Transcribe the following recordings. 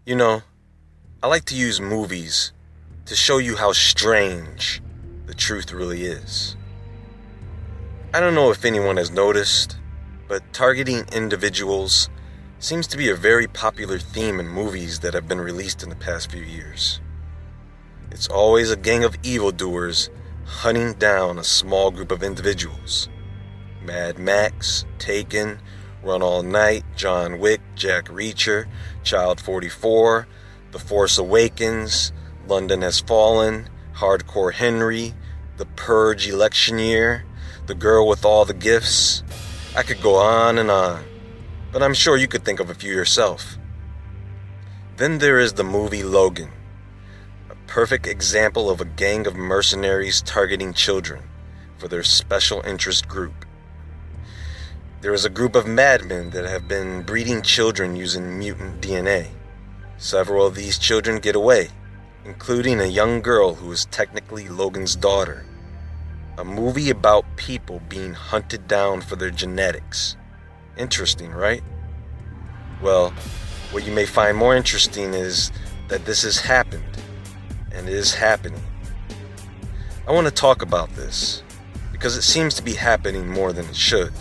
You know, I like to use movies to show you how strange the truth really is. I don't know if anyone has noticed, but targeting individuals seems to be a very popular theme in movies that have been released in the past few years. It's always a gang of evildoers hunting down a small group of individuals. Mad Max, Taken, Run All Night, John Wick, Jack Reacher, Child 44, The Force Awakens, London Has Fallen, Hardcore Henry, The Purge Election Year, The Girl with All the Gifts. I could go on, but I'm sure you could think of a few yourself. Then there is the movie Logan, a perfect example of a gang of mercenaries targeting children for their special interest group. There is a group of madmen that have been breeding children using mutant DNA. Several of these children get away, including a young girl who is technically Logan's daughter. A movie about people being hunted down for their genetics. Interesting, right? Well, what you may find more interesting is that this has happened, and is happening. I want to talk about this, because it seems to be happening more than it should.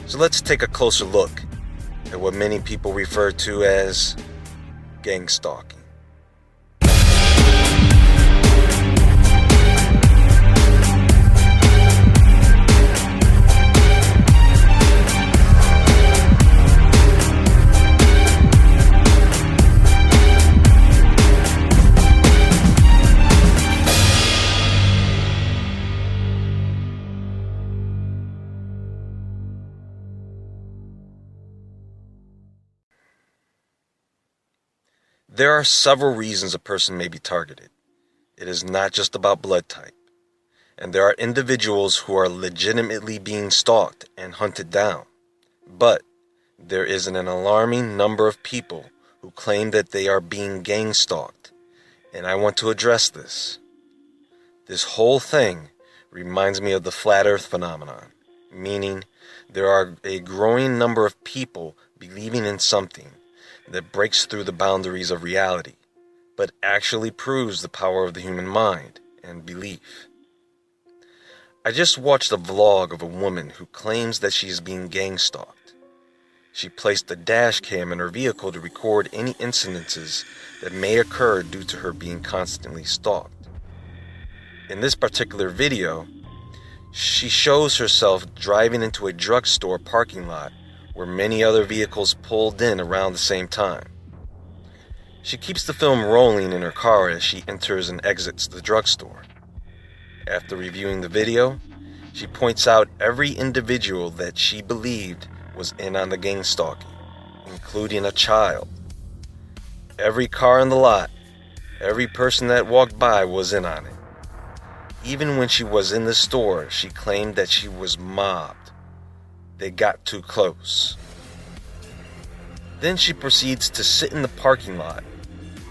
So let's take a closer look at what many people refer to as gangstalking. There are several reasons a person may be targeted. It is not just about blood type. And there are individuals who are legitimately being stalked and hunted down. But there is an alarming number of people who claim that they are being gang stalked. And I want to address this. This whole thing reminds me of the flat earth phenomenon, meaning there are a growing number of people believing in something that breaks through the boundaries of reality, but actually proves the power of the human mind and belief. I just watched a vlog of a woman who claims that she is being gang stalked. She placed a dash cam in her vehicle to record any incidences that may occur due to her being constantly stalked. In this particular video, she shows herself driving into a drugstore parking lot where many other vehicles pulled in around the same time. She keeps the film rolling in her car as she enters and exits the drugstore. After reviewing the video, she points out every individual that she believed was in on the gang stalking, including a child. Every car in the lot, every person that walked by was in on it. Even when she was in the store, she claimed that she was mobbed. They got too close. Then she proceeds to sit in the parking lot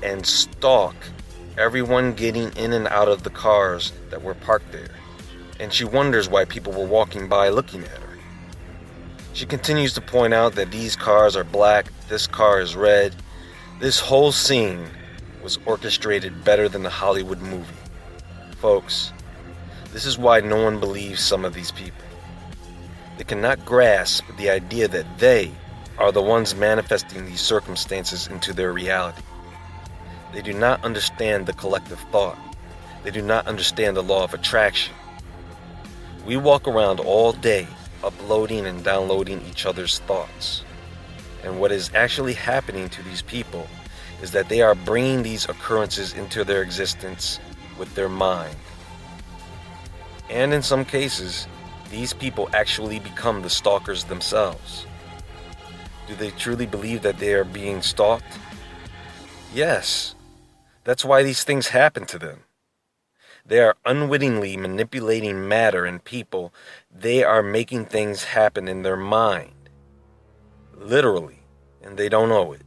and stalk everyone getting in and out of the cars that were parked there. And she wonders why people were walking by looking at her. She continues to point out that these cars are black, this car is red. This whole scene was orchestrated better than a Hollywood movie. Folks, this is why no one believes some of these people. They cannot grasp the idea that they are the ones manifesting these circumstances into their reality. They do not understand the collective thought. They do not understand the law of attraction. We walk around all day uploading and downloading each other's thoughts. And what is actually happening to these people is that they are bringing these occurrences into their existence with their mind. And in some cases, these people actually become the stalkers themselves. Do they truly believe that they are being stalked? Yes. That's why these things happen to them. They are unwittingly manipulating matter and people. They are making things happen in their mind. Literally. And they don't know it.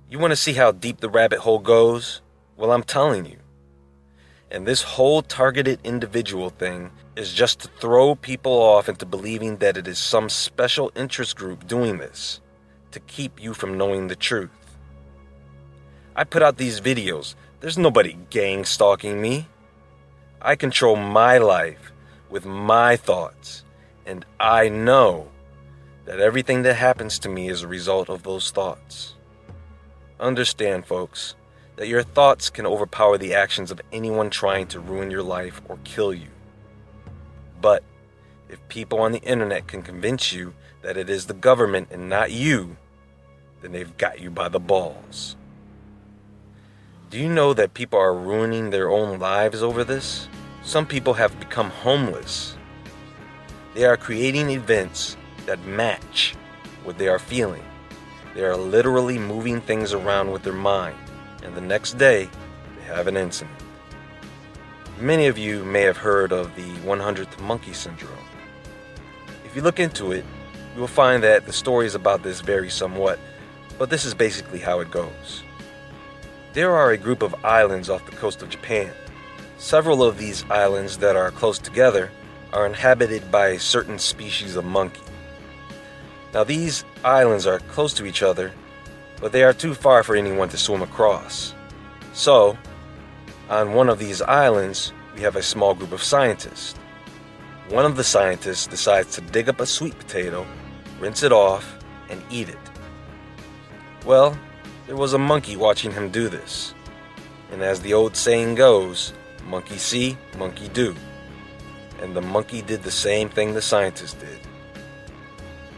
You want to see how deep the rabbit hole goes? Well, I'm telling you. And this whole targeted individual thing is just to throw people off into believing that it is some special interest group doing this, to keep you from knowing the truth. I put out these videos. There's nobody gang stalking me. I control my life with my thoughts, and I know that everything that happens to me is a result of those thoughts. Understand, folks, that your thoughts can overpower the actions of anyone trying to ruin your life or kill you. But if people on the internet can convince you that it is the government and not you, then they've got you by the balls. Do you know that people are ruining their own lives over this? Some people have become homeless. They are creating events that match what they are feeling. They are literally moving things around with their mind, and the next day, they have an incident. Many of you may have heard of the 100th monkey syndrome. If you look into it, you will find that the stories about this vary somewhat, but this is basically how it goes. There are a group of islands off the coast of Japan. Several of these islands that are close together are inhabited by a certain species of monkey. Now these islands are close to each other, but they are too far for anyone to swim across. So, on one of these islands, we have a small group of scientists. One of the scientists decides to dig up a sweet potato, rinse it off, and eat it. Well, there was a monkey watching him do this. And as the old saying goes, monkey see, monkey do. And the monkey did the same thing the scientist did.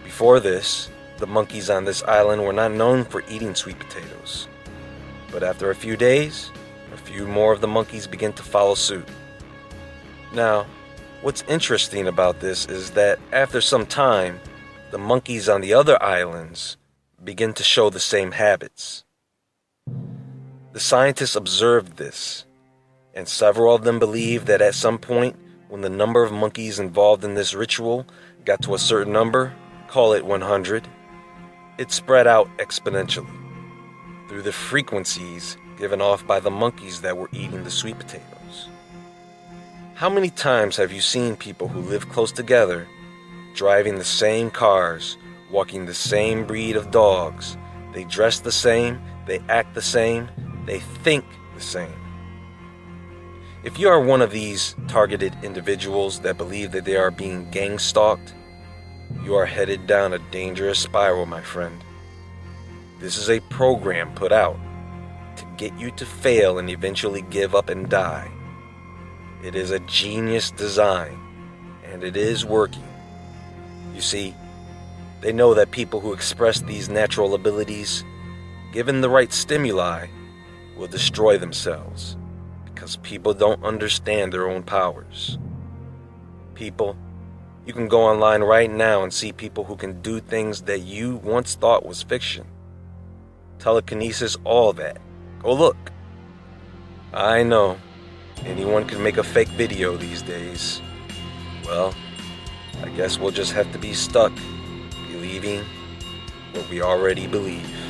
Before this, the monkeys on this island were not known for eating sweet potatoes. But after a few days, a few more of the monkeys began to follow suit. Now, what's interesting about this is that after some time, the monkeys on the other islands begin to show the same habits. The scientists observed this, and several of them believed that at some point, when the number of monkeys involved in this ritual got to a certain number, call it 100, it spread out exponentially through the frequencies given off by the monkeys that were eating the sweet potatoes. How many times have you seen people who live close together, driving the same cars, walking the same breed of dogs? They dress the same, they act the same, they think the same. If you are one of these targeted individuals that believe that they are being gang stalked, you are headed down a dangerous spiral, my friend. This is a program put out to get you to fail and eventually give up and die. It is a genius design, and it is working. You see, they know that people who express these natural abilities, given the right stimuli, will destroy themselves because people don't understand their own powers. People, you can go online right now and see people who can do things that you once thought was fiction. Telekinesis, all that. Go look. I know, anyone can make a fake video these days. Well, I guess we'll just have to be stuck believing what we already believe.